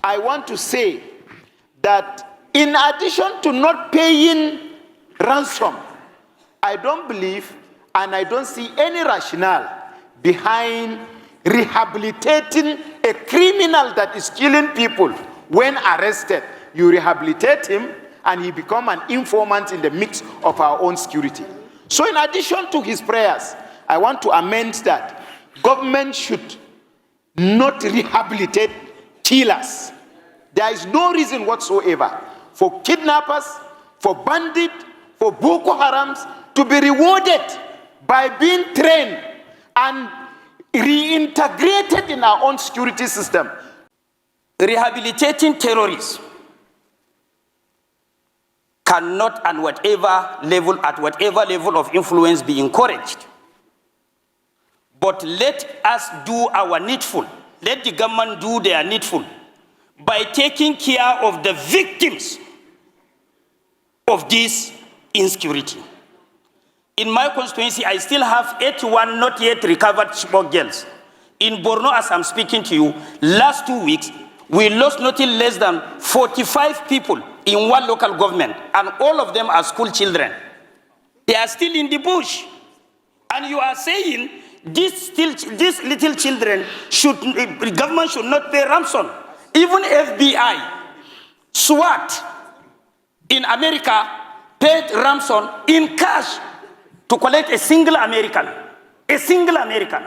I want to say that in addition to not paying ransom, I don't believe and I don't see any rationale behind rehabilitating a criminal that is killing people. When arrested, you rehabilitate him and he becomes an informant in the mix of our own security. So in addition to his prayers, I want to amend that government should not rehabilitate killers. There is no reason whatsoever for kidnappers, for bandits, for Boko Harams to be rewarded by being trained and reintegrated in our own security system. Rehabilitating terrorists cannot at whatever level of influence be encouraged. But let us do our needful. Let the government do their needful by taking care of the victims of this insecurity. In my constituency, I still have 81 not yet recovered Chibok girls. In Borno, as I'm speaking to you, last 2 weeks, we lost nothing less than 45 people in one local government, and all of them are school children. They are still in the bush. And you are saying these little children, the government should not pay ransom. Even FBI, SWAT in America paid ransom in cash to collect a single American. A single American.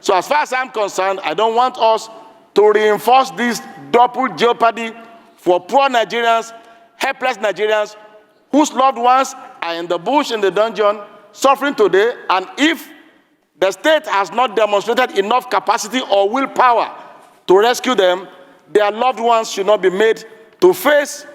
So as far as I'm concerned, I don't want us to reinforce this double jeopardy for poor Nigerians, helpless Nigerians, whose loved ones are in the bush, in the dungeon, suffering today, and if the state has not demonstrated enough capacity or willpower to rescue them, their loved ones should not be made to face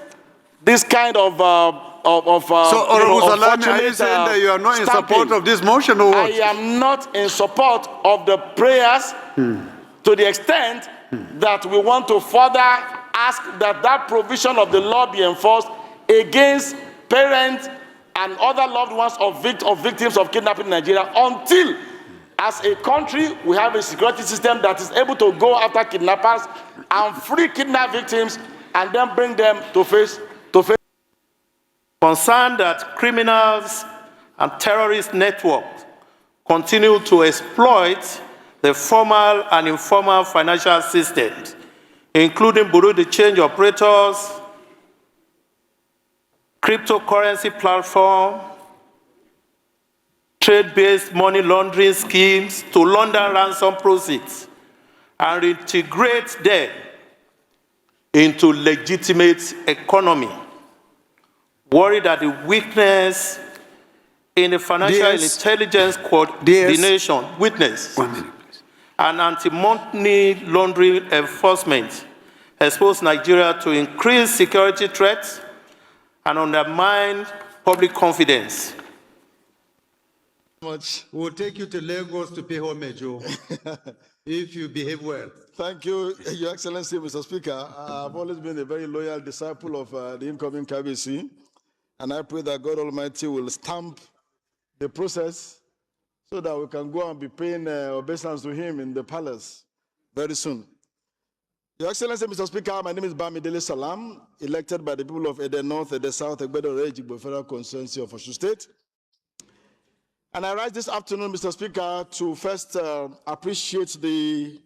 this kind of so, Honorable Salami, are you saying that you are not in support of this motion or what? I am not in support of the prayers to the extent that we want to further ask that that provision of the law be enforced against parents and other loved ones of victims of kidnapping in Nigeria until, as a country, we have a security system that is able to go after kidnappers and free kidnapped victims and then bring them to face. Concerned that criminals and terrorist networks continue to exploit the formal and informal financial systems, including bureau de change operators, cryptocurrency platform, trade-based money laundering schemes to launder ransom proceeds and reintegrate them into legitimate economy. Worried that the weakness in the financial intelligence coordination and anti-money laundering enforcement expose Nigeria to increased security threats and undermine public confidence. We'll take you to Lagos to pay homage if you behave well. Thank you, Your Excellency, Mr. Speaker. I've always been a very loyal disciple of the incoming KBC, and I pray that God Almighty will stamp the process so that we can go and be paying obeisance to him in the palace very soon. Your Excellency, Mr. Speaker, my name is Bamidele Salam, elected by the people of Ede North, Ede South, Egbedo Ejigbo Federal Constituency of Osun State. And I rise this afternoon, Mr. Speaker, to first appreciate the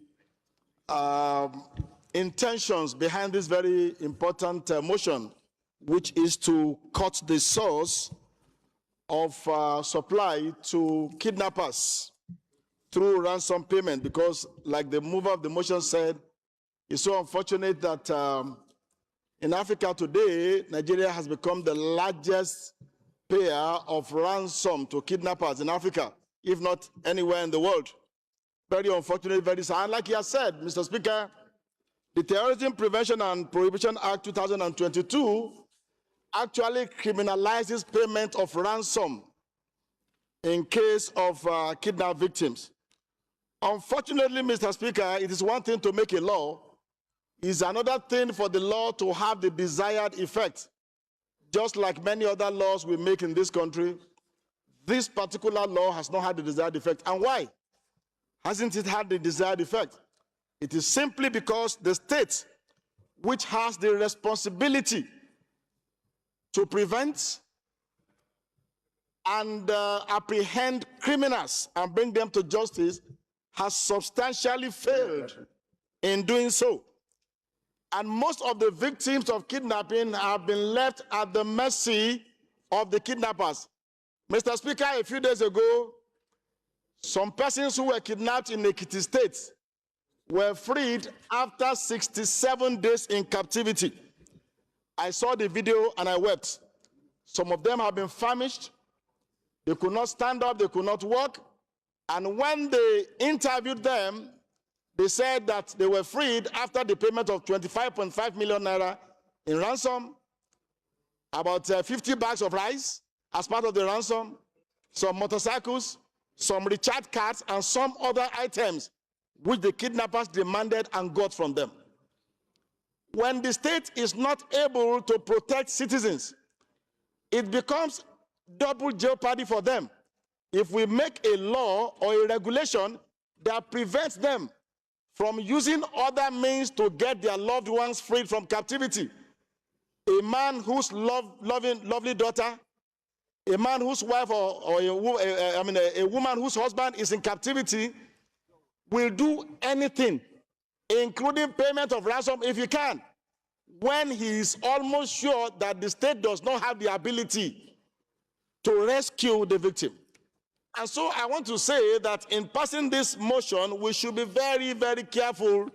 intentions behind this very important motion, which is to cut the source of supply to kidnappers through ransom payment, because like the mover of the motion said, it's so unfortunate that in Africa today, Nigeria has become the largest payer of ransom to kidnappers in Africa, if not anywhere in the world. Very unfortunate, very sad. And like he has said, Mr. Speaker, the Terrorism Prevention and Prohibition Act 2022 actually criminalizes payment of ransom in case of kidnapped victims. Unfortunately, Mr. Speaker, it is one thing to make a law, it's another thing for the law to have the desired effect. Just like many other laws we make in this country, this particular law has not had the desired effect. And why hasn't it had the desired effect? It is simply because the state which has the responsibility to prevent and apprehend criminals and bring them to justice, has substantially failed in doing so. And most of the victims of kidnapping have been left at the mercy of the kidnappers. Mr. Speaker, a few days ago, some persons who were kidnapped in Ekiti State were freed after 67 days in captivity. I saw the video and I wept. Some of them have been famished. They could not stand up, they could not walk. And when they interviewed them, they said that they were freed after the payment of 25.5 million naira in ransom, about 50 bags of rice as part of the ransom, some motorcycles, some recharge cards, and some other items which the kidnappers demanded and got from them. When the state is not able to protect citizens, it becomes double jeopardy for them if we make a law or a regulation that prevents them from using other means to get their loved ones freed from captivity. A man whose lovely daughter, a man whose wife or a woman whose husband is in captivity will do anything, including payment of ransom if he can, when he is almost sure that the state does not have the ability to rescue the victim. And so I want to say that in passing this motion, we should be very, very careful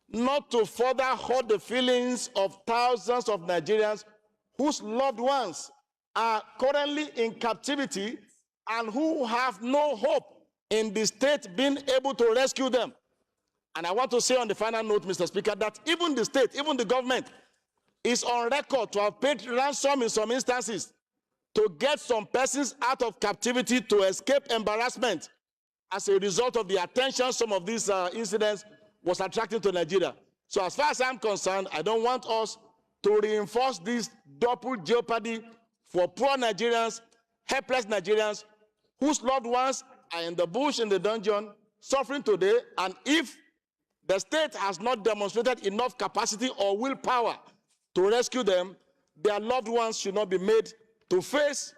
not to further hurt the feelings of thousands of Nigerians whose loved ones are currently in captivity and who have no hope in the state being able to rescue them. And I want to say on the final note, Mr. Speaker, that even the state, even the government, is on record to have paid ransom in some instances to get some persons out of captivity to escape embarrassment as a result of the attention some of these incidents was attracting to Nigeria. So as far as I'm concerned, I don't want us to reinforce this double jeopardy for poor Nigerians, helpless Nigerians, whose loved ones are in the bush, in the dungeon, suffering today. And if the state has not demonstrated enough capacity or willpower to rescue them, their loved ones should not be made to face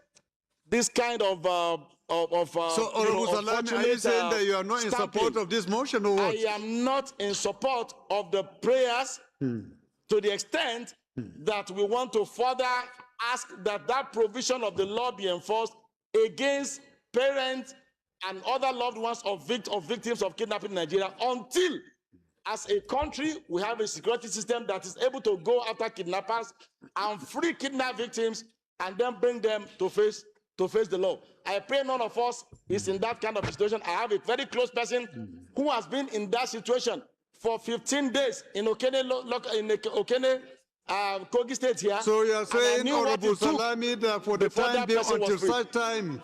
this kind of so, Honorable Salami, are you saying that you are not in support of this motion or what? I am not in support of the prayers to the extent that we want to further ask that that provision of the law be enforced against parents and other loved ones of victims of kidnapping in Nigeria until, as a country, we have a security system that is able to go after kidnappers and free kidnapped victims and then bring them to face the law. I pray none of us is in that kind of situation. I have a very close person who has been in that situation for 15 days in Okene, Kogi State here. So you are saying, Honorable Salami, that for the time being, until such time,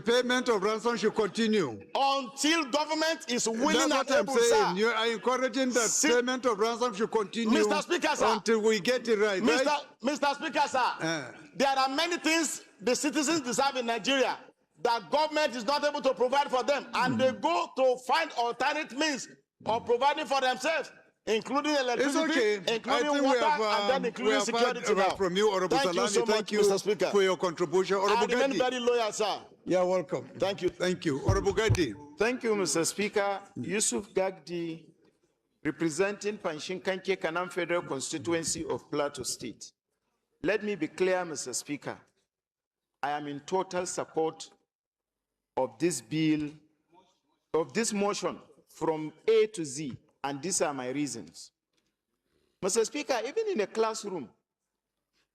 payment of ransom should continue until government is willing and able, sir. You are encouraging that payment of ransom should continue, Mr. Speaker, sir, until we get it right. Mr. Speaker, sir, there are many things the citizens deserve in Nigeria that government is not able to provide for them, and they go to find alternate means of providing for themselves, including electricity, including water, and then including security. From you, Honorable Salami, so much, Mr. Speaker, for your contribution. I remain very loyal, sir. You are welcome. Thank you. Thank you. Honorable Gadi. Thank you, Mr. Speaker. Yusuf Gagdi, representing Panshinkanke Kanam Federal Constituency of Plateau State. Let me be clear, Mr. Speaker. I am in total support of this bill, of this motion from A to Z, and these are my reasons. Mr. Speaker, even in a classroom,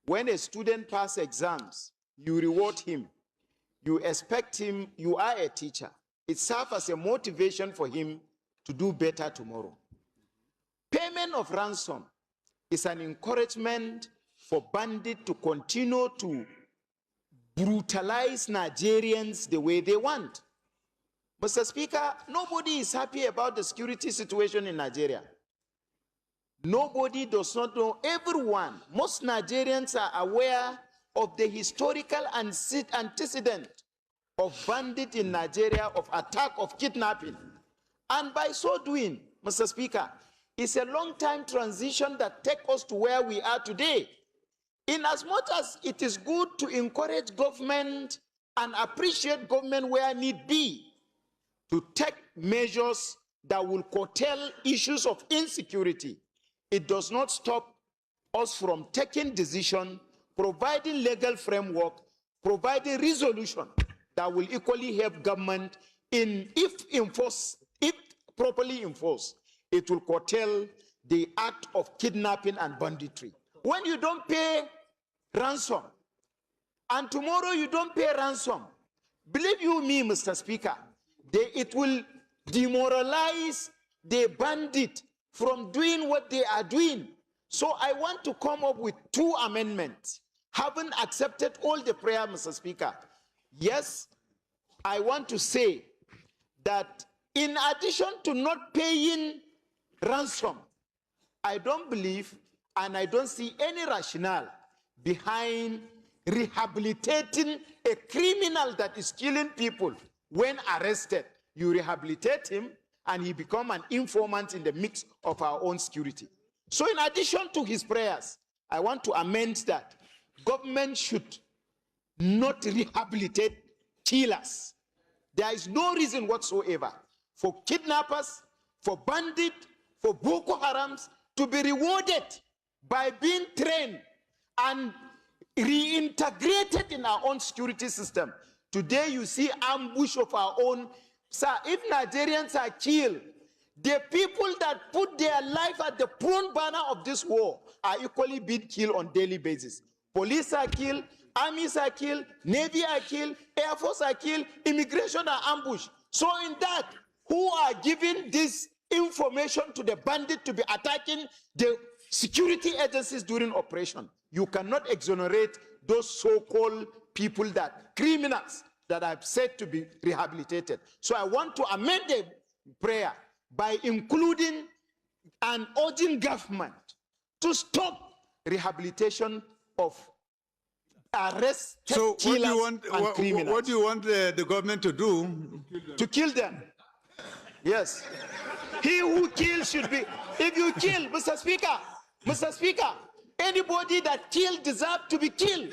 when a student passes exams, you reward him, you expect him, you are a teacher. It serves as a motivation for him to do better tomorrow. Payment of ransom is an encouragement for bandits to continue to brutalize Nigerians the way they want. Mr. Speaker, nobody is happy about the security situation in Nigeria. Nobody does not know. Everyone, most Nigerians are aware of the historical antecedent of bandit in Nigeria, of attack, of kidnapping. And by so doing, Mr. Speaker, is a long-time transition that takes us to where we are today. In as much as it is good to encourage government and appreciate government where need be, to take measures that will curtail issues of insecurity, it does not stop us from taking decision, providing legal framework, providing resolution that will equally help government in, if properly enforced, it will curtail the act of kidnapping and banditry. When you don't pay ransom, and tomorrow you don't pay ransom, believe you me, Mr. Speaker, it will demoralize the bandit from doing what they are doing. So I want to come up with 2 amendments. Having accepted all the prayer, Mr. Speaker, yes, I want to say that in addition to not paying ransom, I don't believe and I don't see any rationale behind rehabilitating a criminal that is killing people. When arrested, you rehabilitate him and he becomes an informant in the mix of our own security. So in addition to his prayers, I want to amend that government should not rehabilitate killers. There is no reason whatsoever for kidnappers, for bandits, for Boko Harams to be rewarded by being trained and reintegrated in our own security system. Today you see ambush of our own. Sir, if Nigerians are killed, the people that put their life at the front banner of this war are equally being killed on daily basis. Police are killed, armies are killed, navy are killed, air force are killed, immigration are ambushed. So in that, who are giving this information to the bandit to be attacking the security agencies during operation? You cannot exonerate those so-called people, that criminals that are said to be rehabilitated. So I want to amend the prayer by including and urging government to stop rehabilitation of arrested killers and criminals. What do you want the government to do? To kill them. Yes. He who kills should be. If you kill, Mr. Speaker, anybody that killed deserves to be killed.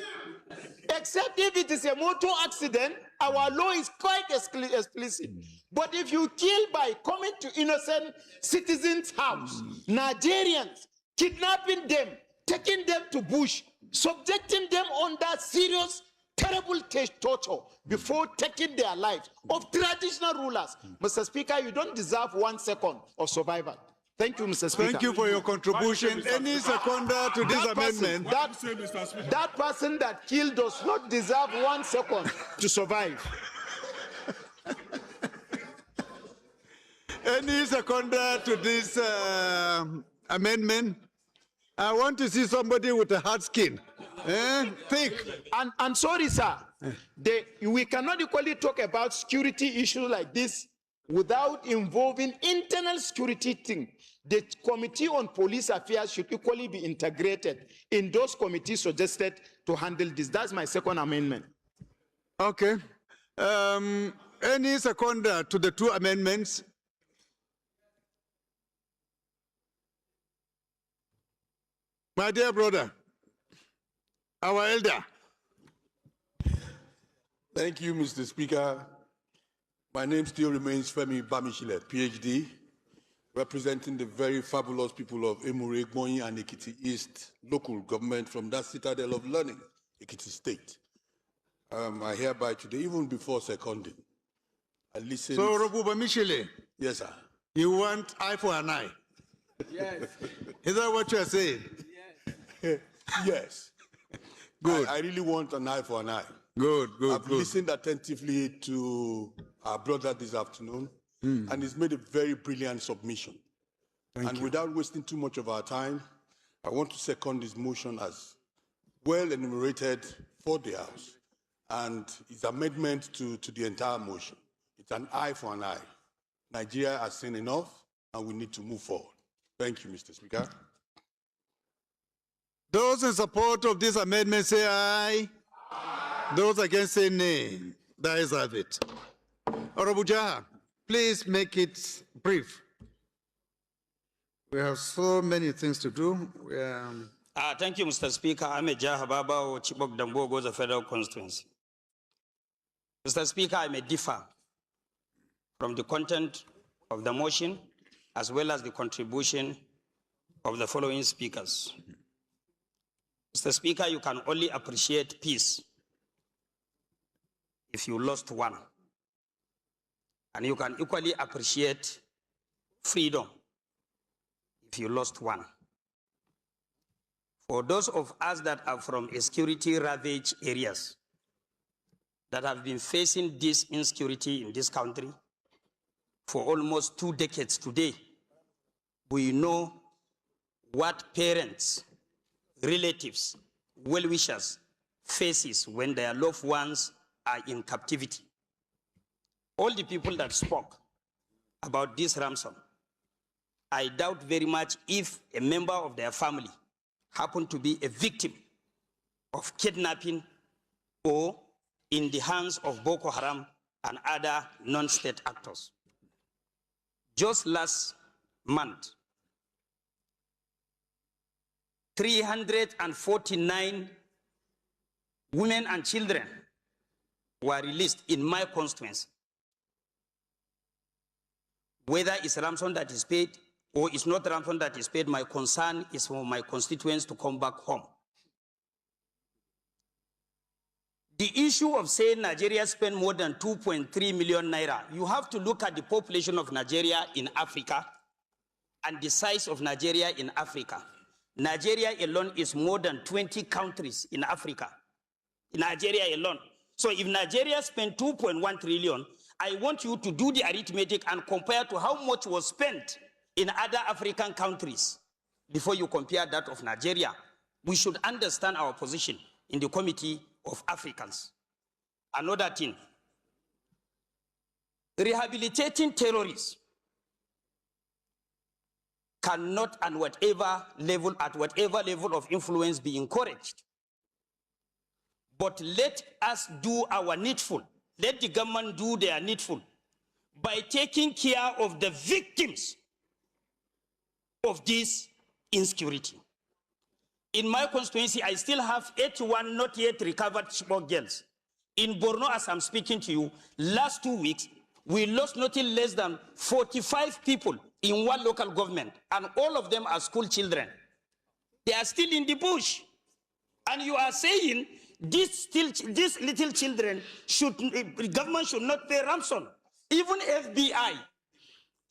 Except if it is a motor accident, our law is quite explicit. But if you kill by coming to innocent citizens' house, Nigerians, kidnapping them, taking them to bush, subjecting them under serious, terrible torture before taking their lives of traditional rulers, Mr. Speaker, you don't deserve 1 second of survival. Thank you, Mr. Speaker. Thank you for your contribution. Any seconder to this amendment? That person that killed does not deserve 1 second to survive. Any seconder to this amendment? I want to see somebody with a hard skin. Thick. And sorry, sir, we cannot equally talk about security issues like this without involving internal security thing. The Committee on Police Affairs should equally be integrated in those committees suggested to handle this. That's my second amendment. Okay. Any seconder to the 2 amendments? My dear brother, our elder. Thank you, Mr. Speaker. My name still remains Femi Bamishile, PhD, representing the very fabulous people of Emure, Gbonyi, and Ekiti East local government from that citadel of learning, Ekiti State. I hereby today, even before seconding, I listened. So, Robu Bamishile. Yes, sir. You want eye for an eye? Yes. Is that what you are saying? Yes. Yes. Good. I really want an eye for an eye. Good. I've listened attentively to our brother this afternoon, and he's made a very brilliant submission. Thank you. Without wasting too much of our time, I want to second his motion as well enumerated for the House, and his amendment to the entire motion. It's an eye for an eye. Nigeria has seen enough, and we need to move forward. Thank you, Mr. Speaker. Those in support of this amendment say aye. Those against say nay. The ayes have it. Honorable Jaha, please make it brief. We have so many things to do. Thank you, Mr. Speaker. I'm a Jahababa, Chibok Dambo goes a federal constituency. Mr. Speaker, I may differ from the content of the motion as well as the contribution of the following speakers. Mr. Speaker, you can only appreciate peace if you lost one. And you can equally appreciate freedom if you lost one. For those of us that are from security-ravaged areas that have been facing this insecurity in this country for almost 2 decades today, we know what parents, relatives, well-wishers faces when their loved ones are in captivity. All the people that spoke about this ransom, I doubt very much if a member of their family happened to be a victim of kidnapping or in the hands of Boko Haram and other non-state actors. Just last month, 349 women and children were released in my constituency. Whether it's ransom that is paid or it's not ransom that is paid, my concern is for my constituents to come back home. The issue of saying Nigeria spent more than 2.3 million naira, you have to look at the population of Nigeria in Africa and the size of Nigeria in Africa. Nigeria alone is more than 20 countries in Africa. Nigeria alone. So if Nigeria spent 2.1 trillion, I want you to do the arithmetic and compare to how much was spent in other African countries before you compare that of Nigeria. We should understand our position in the Committee of Africans. Another thing, rehabilitating terrorists cannot at whatever level of influence be encouraged. But let us do our needful. Let the government do their needful by taking care of the victims of this insecurity. In my constituency, I still have 81 not yet recovered Chibok girls. In Borno, as I'm speaking to you, last 2 weeks, we lost nothing less than 45 people in one local government, and all of them are school children. They are still in the bush. And you are saying these little children the government should not pay ransom. Even FBI,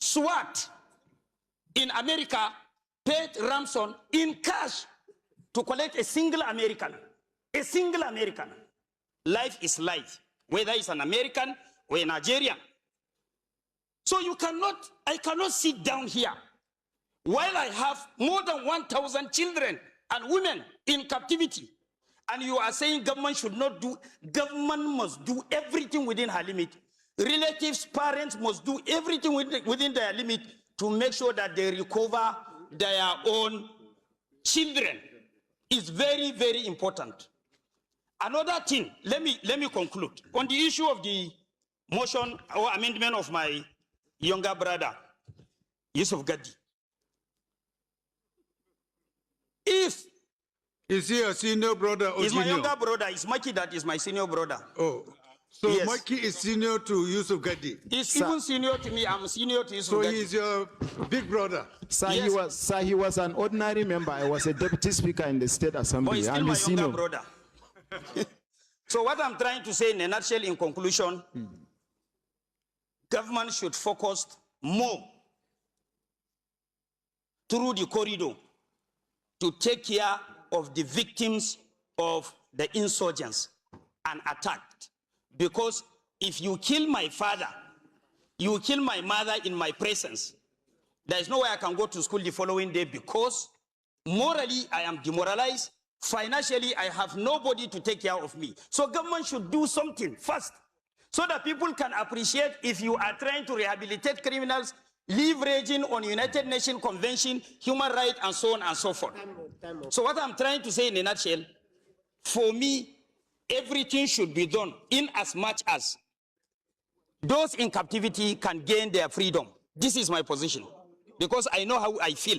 SWAT in America paid ransom in cash to collect a single American. A single American. Life is life, whether it's an American or a Nigerian. So I cannot sit down here while I have more than 1,000 children and women in captivity. And you are saying government should not do, government must do everything within her limit. Relatives, parents must do everything within their limit to make sure that they recover their own children. It's very, very important. Another thing, let me conclude. On the issue of the motion or amendment of my younger brother, Yusuf Gadi. Is he a senior brother or he's junior? My younger brother. It's Maki that is my senior brother. Oh, so yes. Maki is senior to Yusuf Gadi. He's even senior to me. I'm senior to Yusuf Gadi. So he's your big brother. Sir, Yes. he was an ordinary member. I was a deputy speaker in the State Assembly. But he's still my younger brother. So what I'm trying to say in a nutshell, in conclusion, government should focus more through the corridor to take care of the victims of the insurgents and attacked. Because if you kill my father, you kill my mother in my presence, there is no way I can go to school the following day because morally I am demoralized, financially I have nobody to take care of me. So government should do something first so that people can appreciate if you are trying to rehabilitate criminals, leveraging on United Nations Convention, human rights, and so on and so forth. So what I'm trying to say in a nutshell, for me, everything should be done in as much as those in captivity can gain their freedom. This is my position. because I know how I feel.